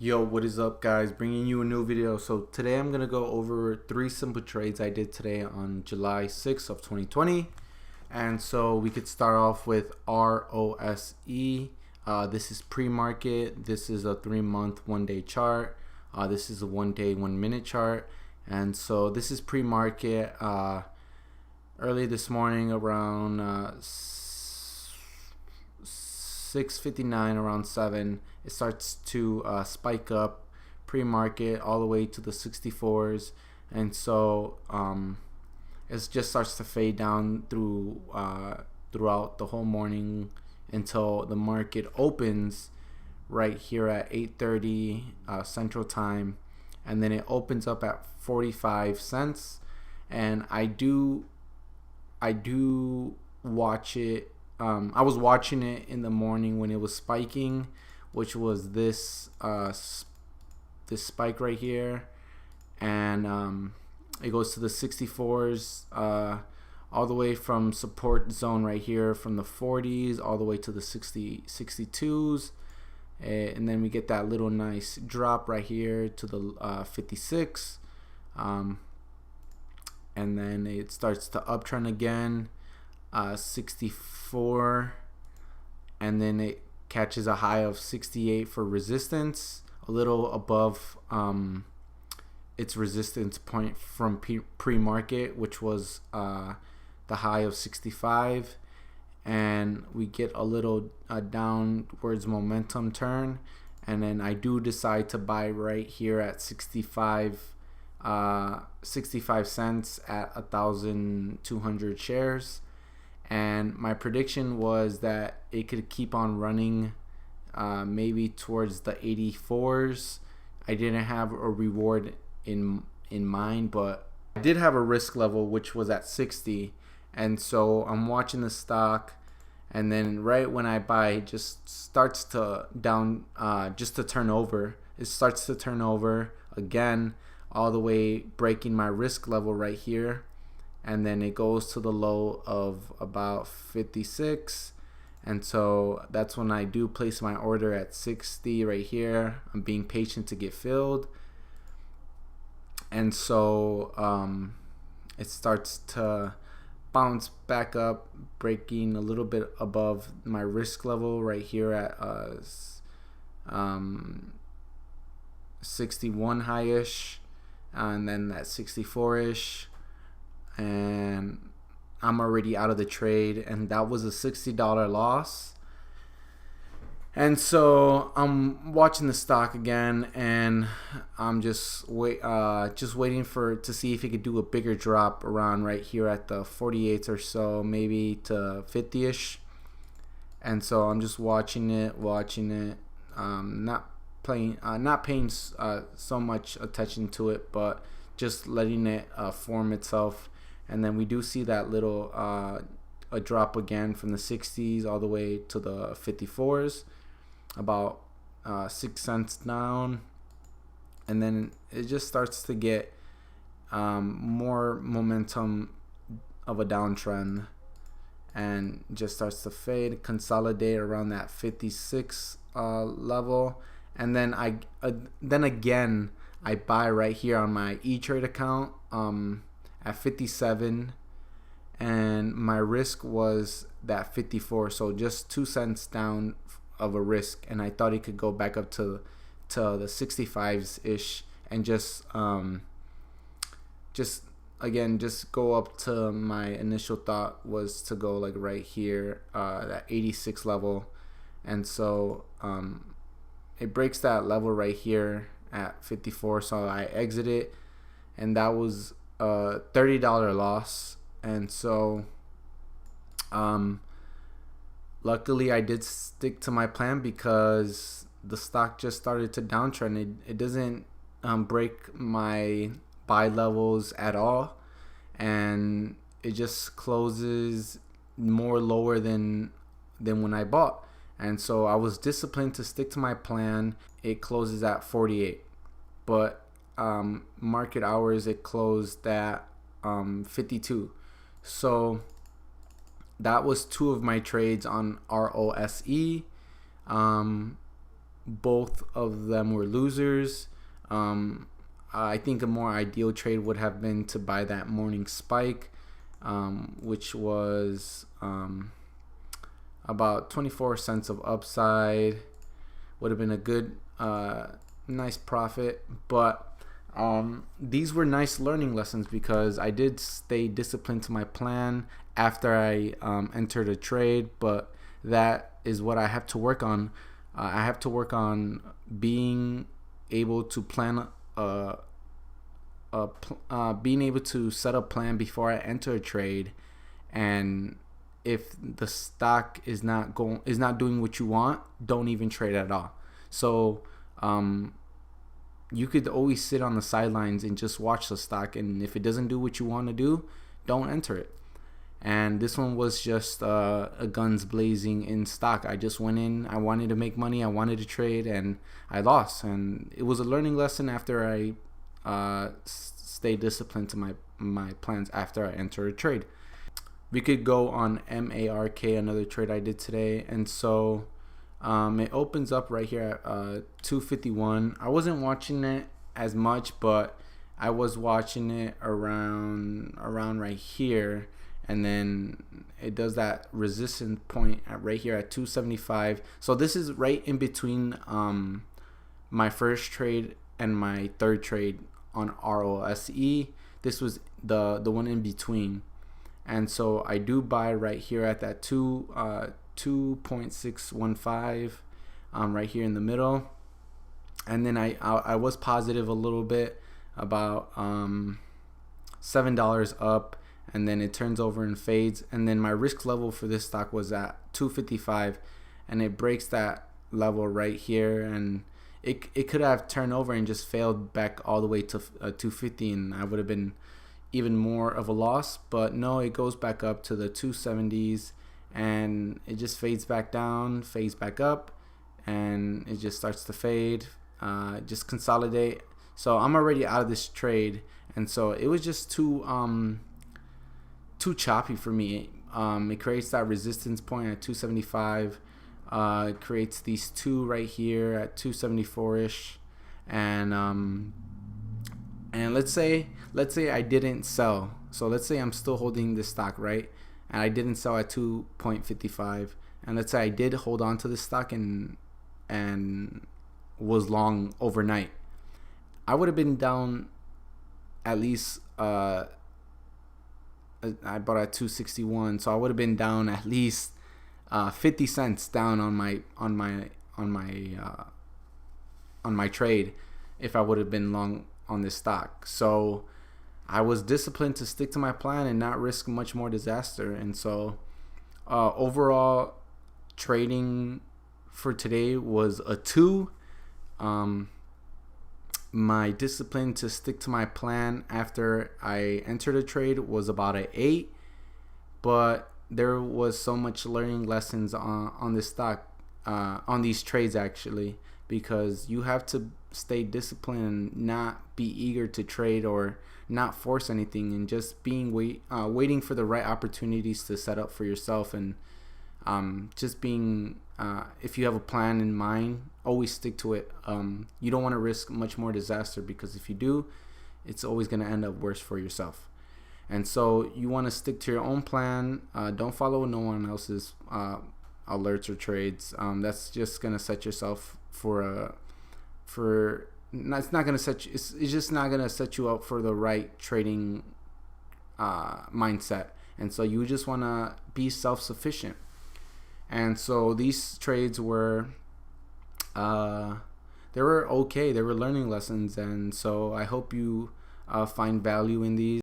Yo, what is up, guys? Bringing you a new video. So today I'm gonna go over 3 simple trades I did today on July 6th of 2020. And so we could start off with ROSE. This is pre-market. This is a 3-month 1-day chart. This is a 1-day 1-minute chart. And so this is pre-market. Early this morning around 6:59, around 7, it starts to spike up pre-market all the way to the 64s, and so it just starts to fade down throughout the whole morning until the market opens right here at 8:30 Central Time, and then it opens up at 45 cents. And I do watch it. I was watching it in the morning when it was spiking, which was this spike right here, and it goes to the 64s, all the way from support zone right here from the 40s all the way to the 62s, and then we get that little nice drop right here to the 56, and then it starts to uptrend again. 64, and then it catches a high of 68 for resistance, a little above its resistance point from pre-market, which was the high of 65, and we get a little downwards momentum turn, and then I do decide to buy right here at 65 cents at 1,200 shares. And my prediction was that it could keep on running maybe towards the 84s. I didn't have a reward in mind, but I did have a risk level which was at 60. And so I'm watching the stock, and then right when I buy, it just starts to turn over. It starts to turn over again, all the way breaking my risk level right here. And then it goes to the low of about 56, and so that's when I do place my order at 60 right here. I'm being patient to get filled, and so it starts to bounce back up, breaking a little bit above my risk level right here at 61 high-ish, and then that 64-ish. And I'm already out of the trade, and that was a $60 loss. And so I'm watching the stock again, and I'm just waiting to see if it could do a bigger drop around right here at the 48 or so, maybe to 50ish. And so I'm just watching it, not paying so much attention to it, but just letting it form itself. And then we do see that little a drop again from the 60s all the way to the 54s, about 6 cents down, and then it just starts to get more momentum of a downtrend, and just starts to fade, consolidate around that 56 level, and then again I buy right here on my E-Trade account at 57, and my risk was that 54, so just 2 cents down of a risk, and I thought it could go back up to the 65s ish, and just go up to my initial thought was to go like right here, that 86 level. And so it breaks that level right here at 54, so I exit it, and that was a $30 loss. And so luckily I did stick to my plan, because the stock just started to downtrend. It doesn't break my buy levels at all, and it just closes more lower than when I bought. And so I was disciplined to stick to my plan. It closes at 48, but market hours it closed at 52. So that was 2 of my trades on ROSE. both of them were losers. I think a more ideal trade would have been to buy that morning spike, which was about 24 cents of upside. Would have been a good, nice profit. But these were nice learning lessons because I did stay disciplined to my plan after I entered a trade. But that is what I have to work on. I have to work on being able to plan being able to set a plan before I enter a trade, and if the stock is not doing what you want, don't even trade at all. So you could always sit on the sidelines and just watch the stock, and if it doesn't do what you want to do, don't enter it. And this one was just a guns blazing in stock. I just went in. I wanted to make money. I wanted to trade, and I lost. And it was a learning lesson after I stayed disciplined to my plans after I enter a trade. We could go on MARK, another trade I did today. And so it opens up right here at 251. I wasn't watching it as much, but I was watching it around right here. And then it does that resistance point right here at 275. So this is right in between my first trade and my third trade on ROSE. This was the one in between. And so I do buy right here at that 2.615 right here in the middle. And then I was positive a little bit, about $7 up. And then it turns over and fades. And then my risk level for this stock was at 255, and it breaks that level right here, and it could have turned over and just failed back all the way to 250, and I would have been even more of a loss. But no, it goes back up to the 270s, and it just fades back down, fades back up, and it just starts to fade, just consolidate. So I'm already out of this trade, and so it was just too choppy for me. It creates that resistance point at 275. It creates these two right here at 274ish, and let's say I didn't sell. So let's say I'm still holding this stock, right? And I didn't sell at 2.55, and let's say I did hold on to this stock and was long overnight. I would have been down at least. I bought at 261, so I would have been down at least 50 cents down on my trade if I would have been long on this stock. So I was disciplined to stick to my plan and not risk much more disaster. And so overall trading for today was a 2. My discipline to stick to my plan after I entered a trade was about an 8, but there was so much learning lessons on this stock, on these trades actually, because you have to stay disciplined and not be eager to trade or not force anything, and just waiting for the right opportunities to set up for yourself, and just being if you have a plan in mind, always stick to it. You don't want to risk much more disaster, because if you do, it's always going to end up worse for yourself. And so you want to stick to your own plan. Don't follow no one else's alerts or trades. That's just going to set yourself it's just not going to set you up for the right trading mindset. And so you just want to be self-sufficient. And so these trades were they were okay. They were learning lessons, and so I hope you find value in these.